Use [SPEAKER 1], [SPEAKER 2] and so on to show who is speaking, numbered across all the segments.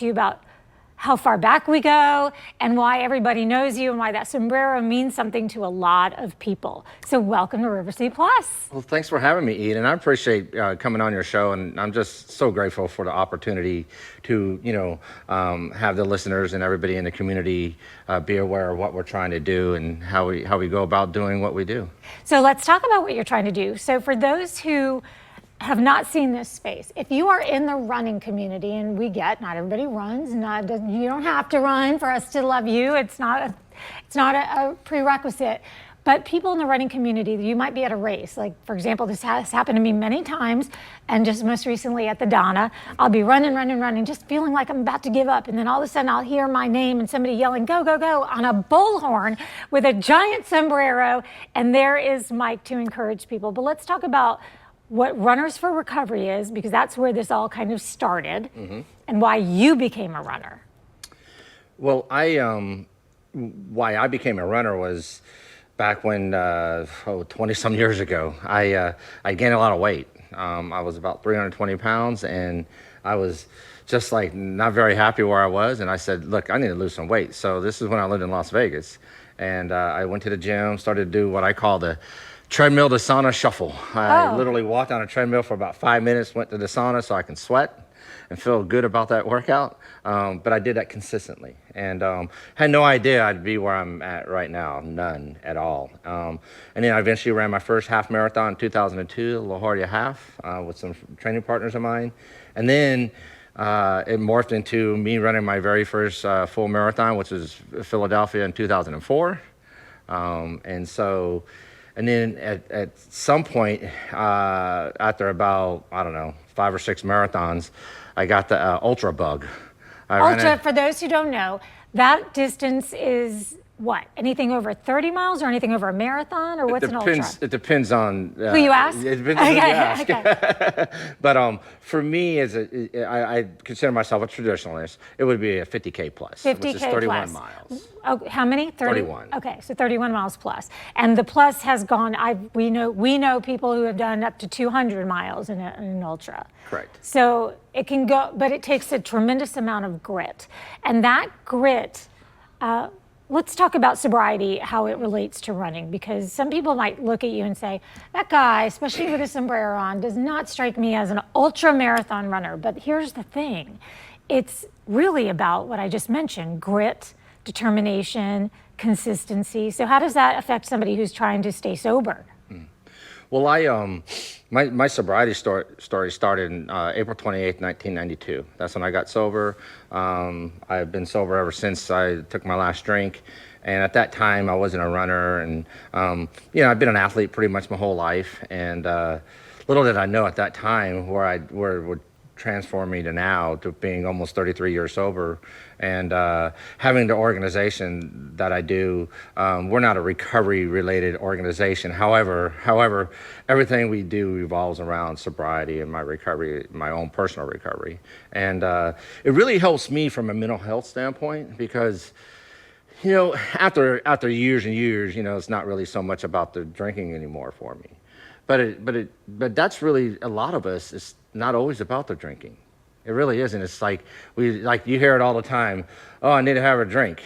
[SPEAKER 1] to you about how far back we go and why everybody knows you and why that sombrero means something to a lot of people. So welcome to River City Plus.
[SPEAKER 2] Well, thanks for having me, Eden. I appreciate coming on your show, and I'm just so grateful for the opportunity to, have the listeners and everybody in the community be aware of what we're trying to do and how we go about doing what we do.
[SPEAKER 1] So let's talk about what you're trying to do. So for those who have not seen this space, if you are in the running community, and not everybody runs, you don't have to run for us to love you. It's not a prerequisite. But people in the running community, you might be at a race. Like, for example, this has happened to me many times, and just most recently at the Donna, I'll be running, just feeling like I'm about to give up. And then all of a sudden I'll hear my name and somebody yelling, go, go, go, on a bullhorn with a giant sombrero. And there is Mike to encourage people. But let's talk about what Runners for Recovery is, because that's where this all kind of started, and why you became a runner.
[SPEAKER 2] Well, why I became a runner was back when, 20 some years ago, I gained a lot of weight. I was about 320 pounds, and I was just like not very happy where I was. And I said, look, I need to lose some weight. So this is when I lived in Las Vegas. And I went to the gym, started to do what I call the treadmill to sauna shuffle. I literally walked on a treadmill for about 5 minutes, went to the sauna so I can sweat and feel good about that workout. But I did that consistently, and had no idea I'd be where I'm at right now, none at all. And then I eventually ran my first half marathon in 2002, the LaGuardia Half, with some training partners of mine. And then it morphed into me running my very first full marathon, which was Philadelphia in 2004. And then at some point, after about, 5 or 6 marathons, I got the Ultra bug.
[SPEAKER 1] For those who don't know, that distance is what? Anything over 30 miles or anything over a marathon, or what's an ultra?
[SPEAKER 2] It depends on
[SPEAKER 1] who you ask.
[SPEAKER 2] It depends on who you ask.
[SPEAKER 1] Okay.
[SPEAKER 2] But for me, I consider myself a traditionalist. It would be a 50K plus,
[SPEAKER 1] 50K
[SPEAKER 2] which is 31
[SPEAKER 1] plus.
[SPEAKER 2] miles.
[SPEAKER 1] Oh, how many?
[SPEAKER 2] 31.
[SPEAKER 1] Okay, so 31 miles plus. And the plus has gone, we know people who have done up to 200 miles in an ultra.
[SPEAKER 2] Correct.
[SPEAKER 1] So it can go, but it takes a tremendous amount of grit. And that grit, let's talk about sobriety, how it relates to running, because some people might look at you and say, that guy, especially with a sombrero on, does not strike me as an ultra marathon runner. But here's the thing. It's really about what I just mentioned, grit, determination, consistency. So how does that affect somebody who's trying to stay sober?
[SPEAKER 2] Well, my sobriety story started in April 28th, 1992. That's when I got sober. I've been sober ever since I took my last drink. And at that time, I wasn't a runner. And, I've been an athlete pretty much my whole life. And little did I know at that time where it would transform me to now, to being almost 33 years sober, and having the organization that I do. We're not a recovery-related organization. However, everything we do revolves around sobriety and my recovery, my own personal recovery. And it really helps me from a mental health standpoint, because after years and years, it's not really so much about the drinking anymore for me. But that's really, a lot of us, it's not always about the drinking. It really isn't. It's like you hear it all the time. Oh, I need to have a drink.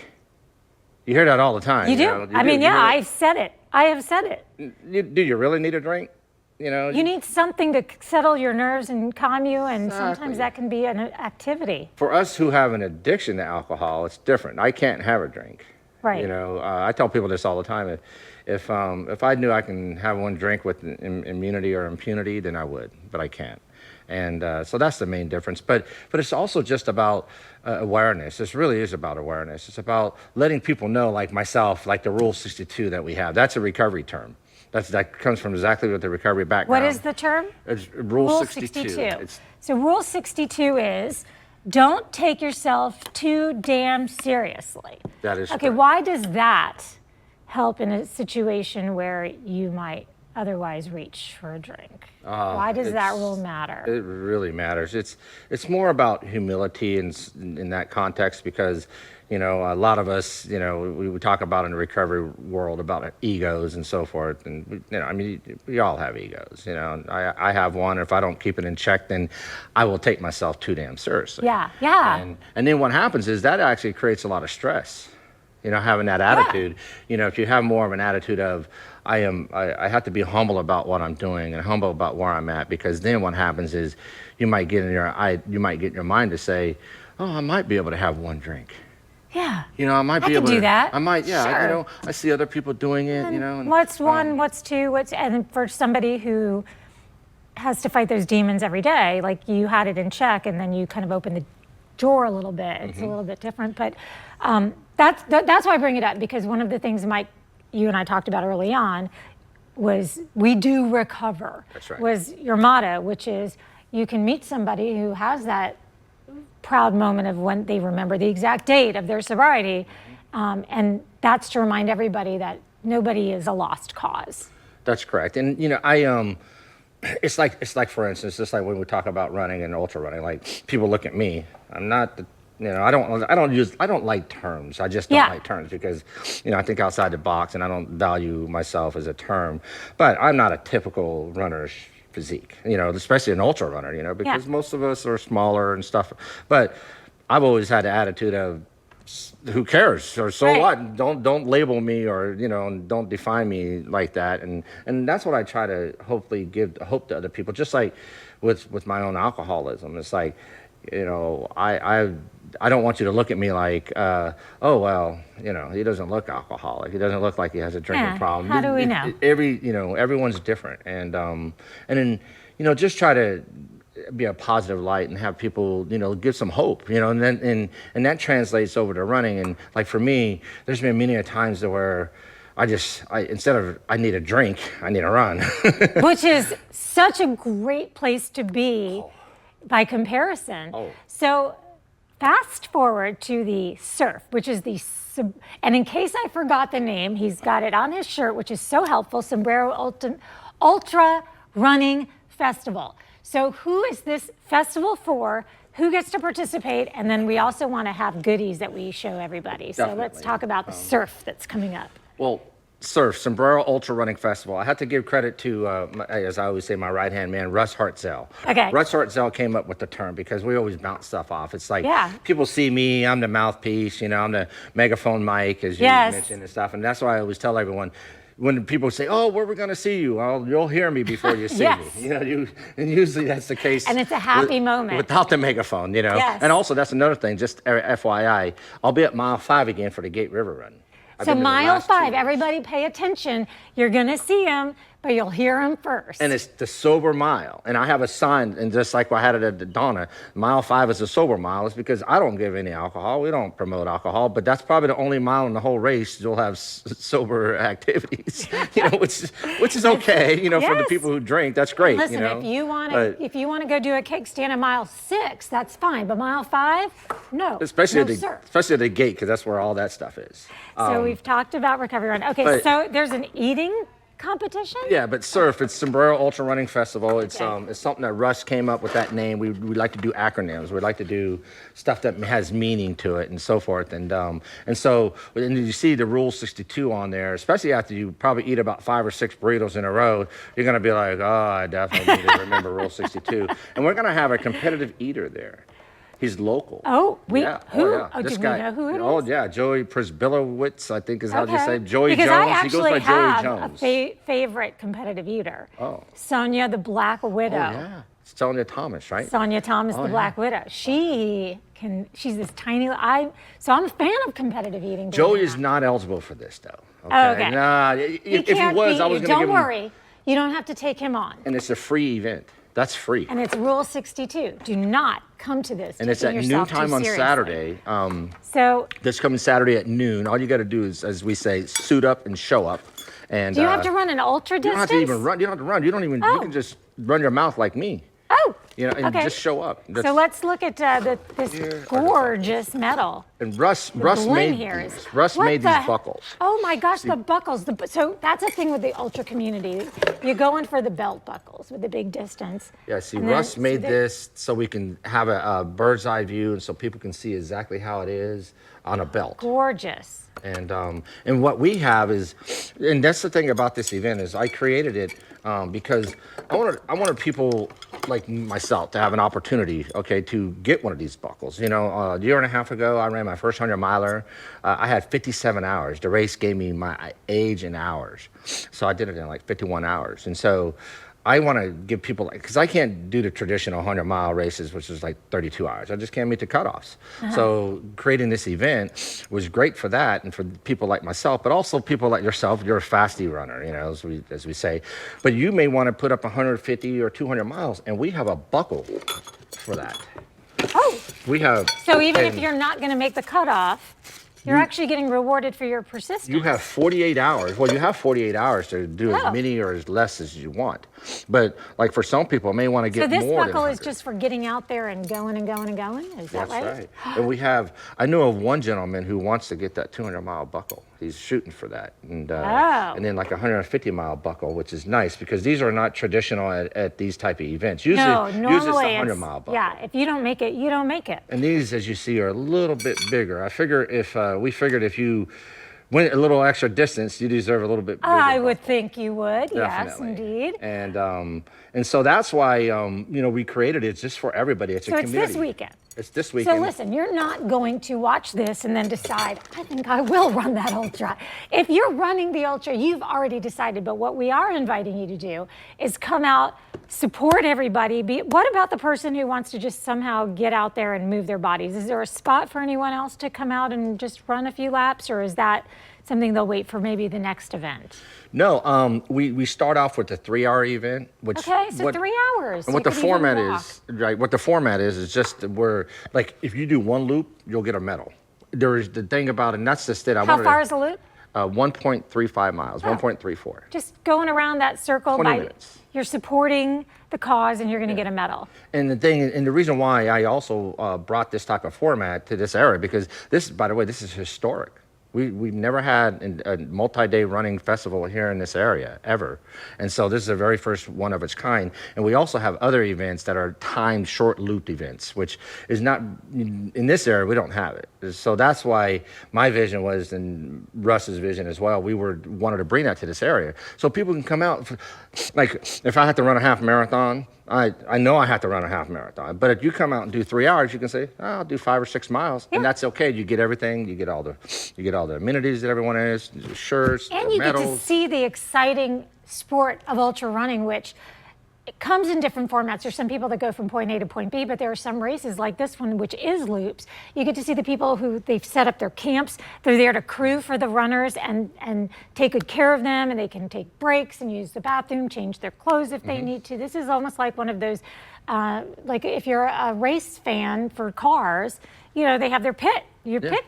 [SPEAKER 2] You hear that all the time.
[SPEAKER 1] You do? I've said it. I have said it.
[SPEAKER 2] Do you really need a drink?
[SPEAKER 1] You need something to settle your nerves and calm you, and sometimes that can be an activity.
[SPEAKER 2] For us who have an addiction to alcohol, it's different. I can't have a drink.
[SPEAKER 1] Right.
[SPEAKER 2] I tell people this all the time. If I knew I can have one drink with immunity or impunity, then I would, but I can't. And so that's the main difference. But it's also just about awareness. This really is about awareness. It's about letting people know, like myself, like the Rule 62 that we have. That's a recovery term. That comes from exactly what the recovery background.
[SPEAKER 1] What is the term?
[SPEAKER 2] It's Rule 62.
[SPEAKER 1] So Rule 62 is, don't take yourself too damn seriously.
[SPEAKER 2] That is
[SPEAKER 1] okay.
[SPEAKER 2] correct.
[SPEAKER 1] Why does that help in a situation where you might otherwise reach for a drink? Why does that rule matter?
[SPEAKER 2] It really matters. It's more about humility in that context because, you know, a lot of us, you know, we talk about in the recovery world about egos and so forth. And, you know, I mean, we all have egos, you know. And I have one. If I don't keep it in check, then I will take myself too damn seriously.
[SPEAKER 1] Yeah, yeah.
[SPEAKER 2] And then what happens is that actually creates a lot of stress, you know, having that attitude. You know, if you have more of an attitude of, I have to be humble about what I'm doing and humble about where I'm at, because then what happens is you might get in your mind to say, oh, I might be able to have one drink.
[SPEAKER 1] Yeah.
[SPEAKER 2] You know, I might be
[SPEAKER 1] I
[SPEAKER 2] able
[SPEAKER 1] could
[SPEAKER 2] to
[SPEAKER 1] do that.
[SPEAKER 2] I might, yeah.
[SPEAKER 1] Sure.
[SPEAKER 2] You know, I see other people doing it. You know. And,
[SPEAKER 1] what's one? What's two? And for somebody who has to fight those demons every day, like you had it in check, and then you kind of open the door a little bit. It's a little bit different, but that's why I bring it up, because one of the things Mike, you and I talked about early on was we do recover.
[SPEAKER 2] That's right.
[SPEAKER 1] Was your motto, which is you can meet somebody who has that proud moment of when they remember the exact date of their sobriety, and that's to remind everybody that nobody is a lost cause.
[SPEAKER 2] That's correct. And you know, it's like for instance, just like when we talk about running and ultra running, like people look at me. I'm not the, you know, I don't like terms. I just don't like terms because, you know, I think outside the box, and I don't value myself as a term. But I'm not a typical runner's physique, you know, especially an ultra runner, you know, because most of us are smaller and stuff. But I've always had the attitude of, who cares, or so what? Don't label me, or, you know, don't define me like that. And that's what I try to hopefully give hope to other people. Just like with my own alcoholism, it's like, you know, I don't want you to look at me like, oh well, you know, he doesn't look alcoholic. He doesn't look like he has a drinking problem.
[SPEAKER 1] How do we know?
[SPEAKER 2] Everyone's different, and then, you know, just try to be a positive light and have people, you know, give some hope, you know, and then and that translates over to running. And like for me, there's been many a times to where instead of I need a drink, I need a run.
[SPEAKER 1] Which is such a great place to be by comparison. So fast forward to the surf, which is and in case I forgot the name, he's got it on his shirt, which is so helpful, Sombrero Ultra Running Festival. So who is this festival for? Who gets to participate? And then we also want to have goodies that we show everybody. So let's talk about the surf that's coming up.
[SPEAKER 2] Well, surf, Sombrero Ultra Running Festival. I have to give credit to, as I always say, my right-hand man, Russ Hartzell.
[SPEAKER 1] Okay.
[SPEAKER 2] Russ Hartzell came up with the term because we always bounce stuff off. It's like, people see me, I'm the mouthpiece, you know, I'm the megaphone mic, as you mentioned and stuff. And that's why I always tell everyone, when people say, oh, where are we going to see you? Well, you'll hear me before you see me. You know, and usually that's the case.
[SPEAKER 1] And it's a happy moment.
[SPEAKER 2] Without the megaphone, you know.
[SPEAKER 1] Yes.
[SPEAKER 2] And also, that's another thing, just FYI, I'll be at mile 5 again for the Gate River Run.
[SPEAKER 1] So mile 5, everybody pay attention. You're going to see him, but you'll hear him first.
[SPEAKER 2] And it's the sober mile. And I have a sign, and just like I had it at Donna, mile 5 is a sober mile. It's because I don't give any alcohol. We don't promote alcohol, but that's probably the only mile in the whole race you'll have sober activities, you know, which is okay, you know, for the people who drink. That's great.
[SPEAKER 1] Listen,
[SPEAKER 2] you know?
[SPEAKER 1] if you want to go do a cake stand at mile 6, that's fine. But mile 5, no.
[SPEAKER 2] Especially at the gate, because that's where all that stuff is.
[SPEAKER 1] So we've talked about recovery run. Okay, so there's an eating competition?
[SPEAKER 2] Yeah, but surf, it's Sombrero Ultra Running Festival. It's something that Russ came up with that name. We like to do acronyms. We like to do stuff that has meaning to it and so forth. And so you see the Rule 62 on there, especially after you probably eat about 5 or 6 burritos in a row, you're going to be like, oh, I definitely need to remember Rule 62. And we're going to have a competitive eater there. He's local.
[SPEAKER 1] Oh, who?
[SPEAKER 2] This
[SPEAKER 1] Do we know who it is?
[SPEAKER 2] Oh, yeah, Joey Przybylowicz, I think is how you say.
[SPEAKER 1] Joey
[SPEAKER 2] Jones.
[SPEAKER 1] I actually
[SPEAKER 2] he goes by
[SPEAKER 1] have
[SPEAKER 2] Joey Jones.
[SPEAKER 1] a favorite competitive eater. Sonia the Black Widow.
[SPEAKER 2] Oh, yeah. It's Sonia Thomas, right?
[SPEAKER 1] Sonia Thomas, the Black Widow. She's this tiny, so I'm a fan of competitive eating.
[SPEAKER 2] Joey is not eligible for this, though.
[SPEAKER 1] Okay.
[SPEAKER 2] Nah, if he was, I was going to give him.
[SPEAKER 1] Don't worry. You don't have to take him on.
[SPEAKER 2] And it's a free event. That's free.
[SPEAKER 1] And it's Rule 62. Do not come to this.
[SPEAKER 2] And it's at noontime on Saturday.
[SPEAKER 1] So
[SPEAKER 2] this coming Saturday at noon. All you got to do is, as we say, suit up and show up. And
[SPEAKER 1] do you have to run an ultra distance?
[SPEAKER 2] You don't have to even run. You don't have to run. You don't even. You can just run your mouth like me.
[SPEAKER 1] Oh,
[SPEAKER 2] You know, and
[SPEAKER 1] Okay.
[SPEAKER 2] just show up.
[SPEAKER 1] So let's look at this
[SPEAKER 2] Here are the
[SPEAKER 1] gorgeous medal.
[SPEAKER 2] And Russ
[SPEAKER 1] bling
[SPEAKER 2] made
[SPEAKER 1] here
[SPEAKER 2] these.
[SPEAKER 1] is-
[SPEAKER 2] Russ
[SPEAKER 1] what
[SPEAKER 2] made
[SPEAKER 1] the-
[SPEAKER 2] these buckles.
[SPEAKER 1] Oh my gosh, the buckles. So that's a thing with the ultra community. You're going for the belt buckles with the big distance.
[SPEAKER 2] Yeah, see,
[SPEAKER 1] And then-
[SPEAKER 2] Russ made
[SPEAKER 1] so
[SPEAKER 2] this so we can have a bird's eye view and so people can see exactly how it is on a belt.
[SPEAKER 1] Gorgeous.
[SPEAKER 2] And what we have is, and that's the thing about this event is I created it because I wanted people like myself to have an opportunity, okay, to get one of these buckles. You know, a year and a half ago, I ran my first 100 miler. I had 57 hours. The race gave me my age in hours. So I did it in like 51 hours. And so I want to give people, because I can't do the traditional 100-mile races, which is like 32 hours. I just can't meet the cutoffs. So creating this event was great for that and for people like myself, but also people like yourself. You're a fasty runner, you know, as we say. But you may want to put up 150 or 200 miles, and we have a buckle for that.
[SPEAKER 1] Oh,
[SPEAKER 2] We have.
[SPEAKER 1] so even if
[SPEAKER 2] and
[SPEAKER 1] you're not going to make the cutoff, you're actually getting rewarded for your persistence.
[SPEAKER 2] You have 48 hours. Well, you have 48 hours to do
[SPEAKER 1] Oh.
[SPEAKER 2] as many or as less as you want. But like for some people, may want to get
[SPEAKER 1] So this
[SPEAKER 2] more
[SPEAKER 1] buckle
[SPEAKER 2] than
[SPEAKER 1] is
[SPEAKER 2] 100.
[SPEAKER 1] just for getting out there and going and going and going? Is that
[SPEAKER 2] That's right. And we have, I know of one gentleman who wants to get that 200-mile buckle. He's shooting for that. And then like a 150-mile buckle, which is nice because these are not traditional at these type of events. Usually,
[SPEAKER 1] No, normally
[SPEAKER 2] usually it's the
[SPEAKER 1] it's,
[SPEAKER 2] 100-mile buckle.
[SPEAKER 1] yeah, if you don't make it, you don't make it.
[SPEAKER 2] And these, as you see, are a little bit bigger. I figure we figured if you went a little extra distance, you deserve a little bit bigger
[SPEAKER 1] I would
[SPEAKER 2] buckle.
[SPEAKER 1] think you would, yes,
[SPEAKER 2] Definitely.
[SPEAKER 1] indeed.
[SPEAKER 2] And so that's why you know, we created it just for everybody. It's
[SPEAKER 1] So
[SPEAKER 2] a
[SPEAKER 1] it's
[SPEAKER 2] community.
[SPEAKER 1] this weekend.
[SPEAKER 2] It's this
[SPEAKER 1] So
[SPEAKER 2] weekend.
[SPEAKER 1] listen, you're not going to watch this and then decide, I think I will run that ultra. If you're running the ultra, you've already decided, but what we are inviting you to do is come out, support everybody. What about the person who wants to just somehow get out there and move their bodies? Is there a spot for anyone else to come out and just run a few laps, or is that something they'll wait for maybe the next event?
[SPEAKER 2] No, we start off with the 3-hour event, which
[SPEAKER 1] Okay, so 3 hours.
[SPEAKER 2] and what
[SPEAKER 1] You
[SPEAKER 2] the
[SPEAKER 1] could even
[SPEAKER 2] format
[SPEAKER 1] walk.
[SPEAKER 2] is, right? What the format is just where, like, if you do one loop, you'll get a medal. There is the thing about it, and that's just it.
[SPEAKER 1] How far is the loop?
[SPEAKER 2] 1.35 miles,
[SPEAKER 1] Oh.
[SPEAKER 2] 1.34.
[SPEAKER 1] Just going around that circle
[SPEAKER 2] 20 minutes.
[SPEAKER 1] You're supporting the cause and you're going to get a medal.
[SPEAKER 2] And the thing, and the reason why I also brought this type of format to this area, because this, by the way, this is historic. We've never had a multi-day running festival here in this area, ever. And so this is the very first one of its kind. And we also have other events that are timed short looped events, which is not, in this area, we don't have it. So that's why my vision was, and Russ's vision as well, wanted to bring that to this area. So people can come out, like if I had to run a half marathon, I know I have to run a half marathon, but if you come out and do 3 hours, you can say, oh, I'll do 5 or 6 miles, and that's okay. You get everything. You get all the amenities that everyone has, the shirts,
[SPEAKER 1] And
[SPEAKER 2] the
[SPEAKER 1] you get to
[SPEAKER 2] medals.
[SPEAKER 1] see the exciting sport of ultra running, which it comes in different formats. There's some people that go from point A to point B, but there are some races like this one, which is loops. You get to see the people who they've set up their camps. They're there to crew for the runners and take good care of them, and they can take breaks and use the bathroom, change their clothes if they need to. This is almost like one of those, like if you're a race fan for cars, you know, they have their pit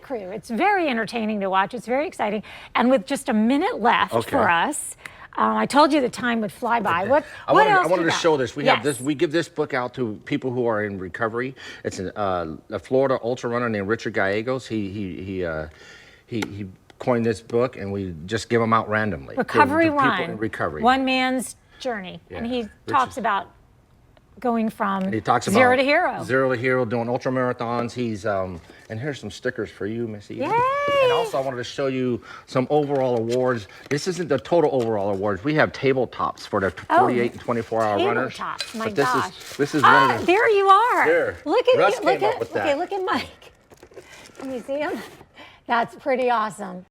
[SPEAKER 1] crew. It's very entertaining to watch. It's very exciting. And with just a minute left for us, I told you the time would fly by. What else?
[SPEAKER 2] I wanted
[SPEAKER 1] you
[SPEAKER 2] to
[SPEAKER 1] got?
[SPEAKER 2] show this. We
[SPEAKER 1] Yes.
[SPEAKER 2] have this. We give this book out to people who are in recovery. It's a Florida ultra runner named Richard Gallegos. He coined this book, and we just give them out randomly.
[SPEAKER 1] Recovery
[SPEAKER 2] to people
[SPEAKER 1] Run.
[SPEAKER 2] in recovery.
[SPEAKER 1] One man's journey. And he talks about going from
[SPEAKER 2] He talks about
[SPEAKER 1] zero to hero.
[SPEAKER 2] Zero to hero, doing ultra marathons. He's and here's some stickers for you, Miss Eden.
[SPEAKER 1] Yay!
[SPEAKER 2] And also, I wanted to show you some overall awards. This isn't the total overall awards. We have tabletops for the 48 and 24-hour runners.
[SPEAKER 1] Tabletops, my
[SPEAKER 2] But
[SPEAKER 1] gosh.
[SPEAKER 2] this is one of the.
[SPEAKER 1] There you are.
[SPEAKER 2] There.
[SPEAKER 1] Look at
[SPEAKER 2] Russ
[SPEAKER 1] you. Look
[SPEAKER 2] came up
[SPEAKER 1] at
[SPEAKER 2] with that.
[SPEAKER 1] Okay, look at Mike. Can you see him? That's pretty awesome.